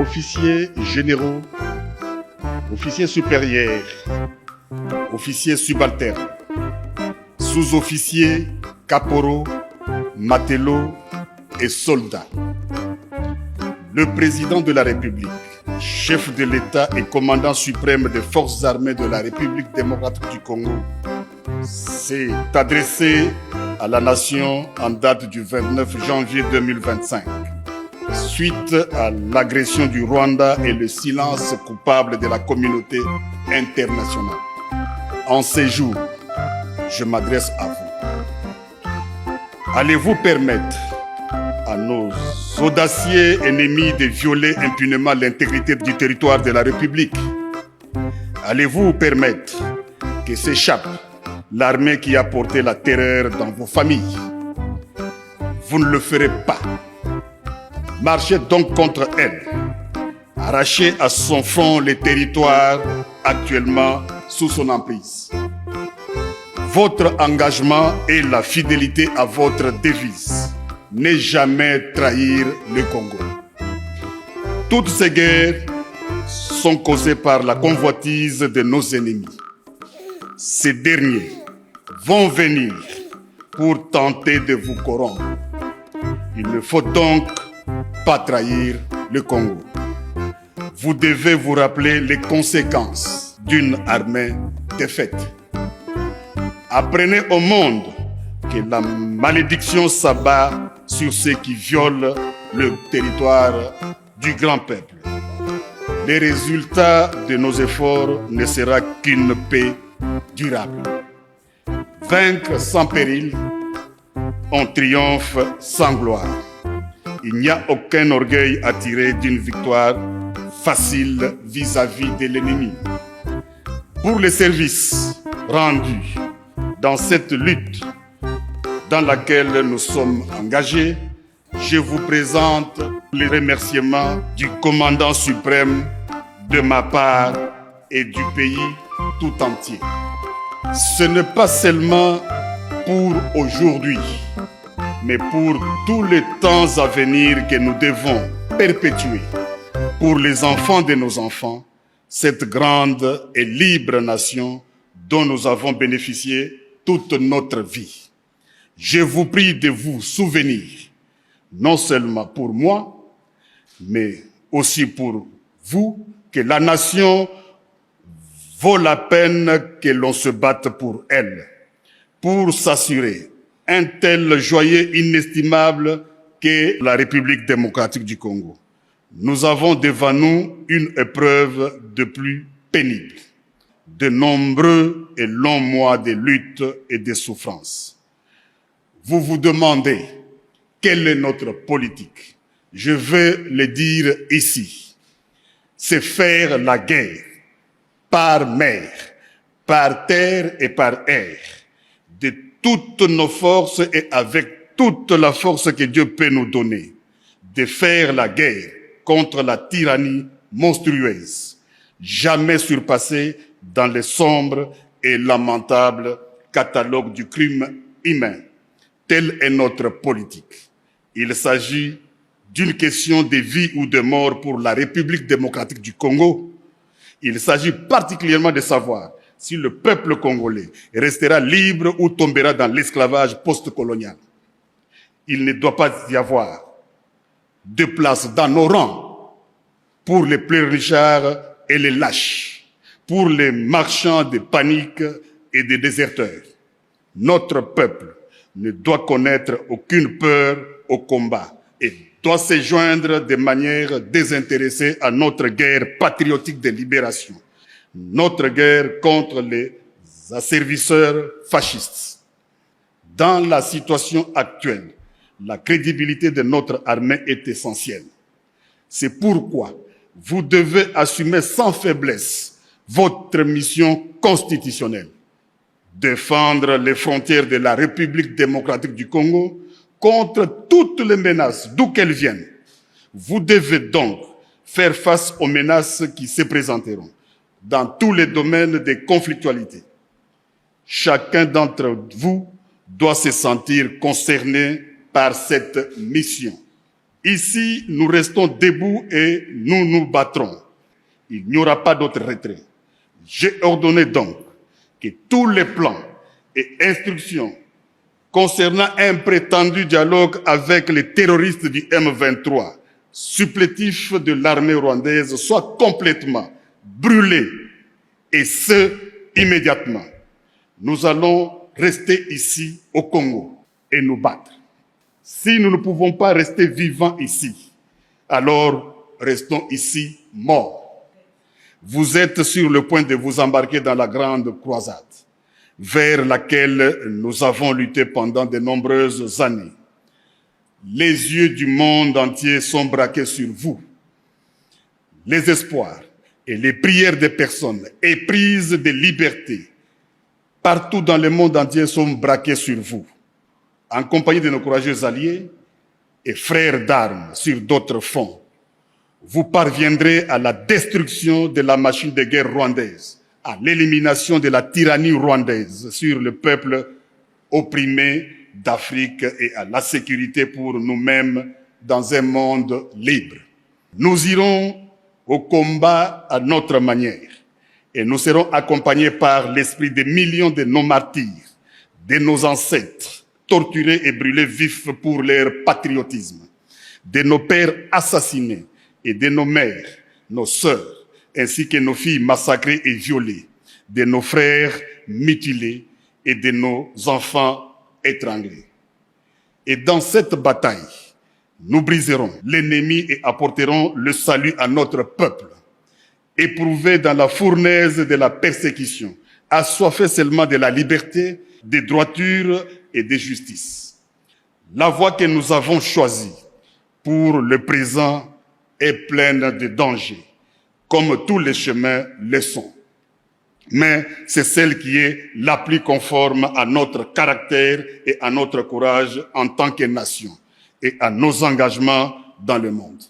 officiers généraux, officiers supérieurs, officiers subalternes, sous-officiers, caporaux, matelots et soldats. Le président de la République, chef de l'État et commandant suprême des forces armées de la République démocratique du Congo, s'est adressé à la nation en date du 29 janvier 2025, suite à l'agression du Rwanda et le silence coupable de la communauté internationale. En ces jours, je m'adresse à vous. Allez-vous permettre à nos audacieux ennemis de violer impunément l'intégrité du territoire de la République? Allez-vous permettre que s'échappe l'armée qui a porté la terreur dans vos familles? Vous ne le ferez pas. Marchez donc contre elle. Arrachez à son front les territoires actuellement sous son emprise. Votre engagement et la fidélité à votre devise. Ne jamais trahir le Congo. Toutes ces guerres sont causées par la convoitise de nos ennemis. Ces derniers vont venir pour tenter de vous corrompre. Il ne faut donc pas trahir le Congo. Vous devez vous rappeler les conséquences d'une armée défaite. Apprenez au monde que la malédiction s'abat sur ceux qui violent le territoire du grand peuple. Les résultats de nos efforts ne sera qu'une paix durable. Vaincre sans péril, on triomphe sans gloire. Il n'y a aucun orgueil à tirer d'une victoire facile vis-à-vis de l'ennemi. Pour les services rendus dans cette lutte dans laquelle nous sommes engagés, je vous présente les remerciements du commandant suprême de ma part et du pays tout entier. Ce n'est pas seulement pour aujourd'hui, mais pour tous les temps à venir que nous devons perpétuer pour les enfants de nos enfants, cette grande et libre nation dont nous avons bénéficié toute notre vie. Je vous prie de vous souvenir, non seulement pour moi, mais aussi pour vous, que la nation vaut la peine que l'on se batte pour elle, pour s'assurer un tel joyau inestimable qu'est la République démocratique du Congo. Nous avons devant nous une épreuve de plus pénible, de nombreux et longs mois de lutte et de souffrance. Vous vous demandez quelle est notre politique. Je veux le dire ici. C'est faire la guerre par mer, par terre et par air, de toutes nos forces et avec toute la force que Dieu peut nous donner, de faire la guerre contre la tyrannie monstrueuse, jamais surpassée dans le sombre et lamentable catalogue du crime humain. Telle est notre politique. Il s'agit d'une question de vie ou de mort pour la République démocratique du Congo. Il s'agit particulièrement de savoir si le peuple congolais restera libre ou tombera dans l'esclavage post-colonial. Il ne doit pas y avoir de place dans nos rangs pour les pleurnichards et les lâches, pour les marchands de panique et des déserteurs. Notre peuple ne doit connaître aucune peur au combat et doit se joindre de manière désintéressée à notre guerre patriotique de libération, notre guerre contre les asservisseurs fascistes. Dans la situation actuelle, la crédibilité de notre armée est essentielle. C'est pourquoi vous devez assumer sans faiblesse votre mission constitutionnelle. Défendre les frontières de la République démocratique du Congo contre toutes les menaces, d'où qu'elles viennent. Vous devez donc faire face aux menaces qui se présenteront dans tous les domaines de conflictualité. Chacun d'entre vous doit se sentir concerné par cette mission. Ici, nous restons debout et nous nous battrons. Il n'y aura pas d'autre retrait. J'ai ordonné donc que tous les plans et instructions concernant un prétendu dialogue avec les terroristes du M23, supplétifs de l'armée rwandaise, soient complètement brûlés, et ce, immédiatement. Nous allons rester ici au Congo et nous battre. Si nous ne pouvons pas rester vivants ici, alors restons ici morts. Vous êtes sur le point de vous embarquer dans la grande croisade, vers laquelle nous avons lutté pendant de nombreuses années. Les yeux du monde entier sont braqués sur vous. Les espoirs et les prières des personnes éprises de liberté partout dans le monde entier sont braqués sur vous. En compagnie de nos courageux alliés et frères d'armes sur d'autres fonds, vous parviendrez à la destruction de la machine de guerre rwandaise, à l'élimination de la tyrannie rwandaise sur le peuple opprimé d'Afrique et à la sécurité pour nous-mêmes dans un monde libre. Nous irons au combat à notre manière et nous serons accompagnés par l'esprit des millions de nos martyrs, de nos ancêtres, torturés et brûlés vifs pour leur patriotisme, de nos pères assassinés et de nos mères, nos sœurs, ainsi que nos filles massacrées et violées, de nos frères mutilés et de nos enfants étranglés. Et dans cette bataille, nous briserons l'ennemi et apporterons le salut à notre peuple, éprouvé dans la fournaise de la persécution, assoiffé seulement de la liberté, de droiture et de justice. La voie que nous avons choisie pour le présent est pleine de dangers, comme tous les chemins le sont. Mais c'est celle qui est la plus conforme à notre caractère et à notre courage en tant que nation et à nos engagements dans le monde.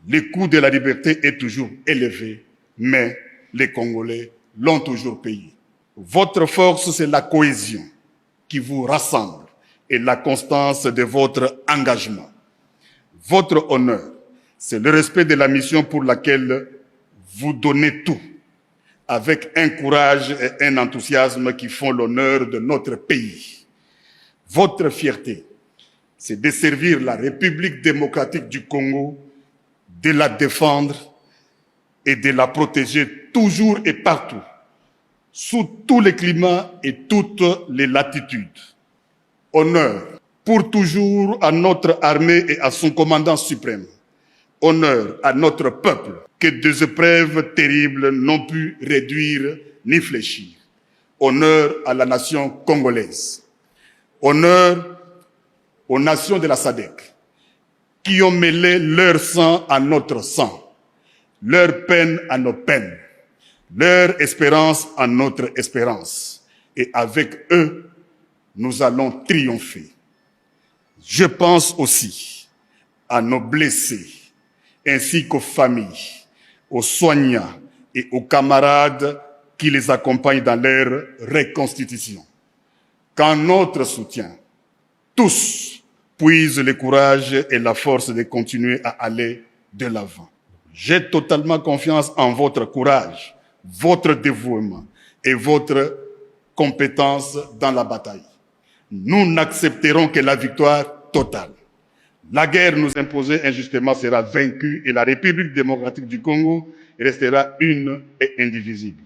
Le coût de la liberté est toujours élevé, mais les Congolais l'ont toujours payé. Votre force, c'est la cohésion qui vous rassemble et la constance de votre engagement. Votre honneur, c'est le respect de la mission pour laquelle vous donnez tout, avec un courage et un enthousiasme qui font l'honneur de notre pays. Votre fierté, c'est de servir la République démocratique du Congo, de la défendre et de la protéger toujours et partout, sous tous les climats et toutes les latitudes. Honneur pour toujours à notre armée et à son commandant suprême. Honneur à notre peuple que des épreuves terribles n'ont pu réduire ni fléchir. Honneur à la nation congolaise. Honneur aux nations de la SADC qui ont mêlé leur sang à notre sang, leur peine à nos peines, leur espérance à notre espérance. Et avec eux, nous allons triompher. Je pense aussi à nos blessés, ainsi qu'aux familles, aux soignants et aux camarades qui les accompagnent dans leur reconstitution. Qu'en notre soutien, tous puisent le courage et la force de continuer à aller de l'avant. J'ai totalement confiance en votre courage, votre dévouement et votre compétence dans la bataille. Nous n'accepterons que la victoire totale. La guerre nous imposée injustement sera vaincue et la République démocratique du Congo restera une et indivisible.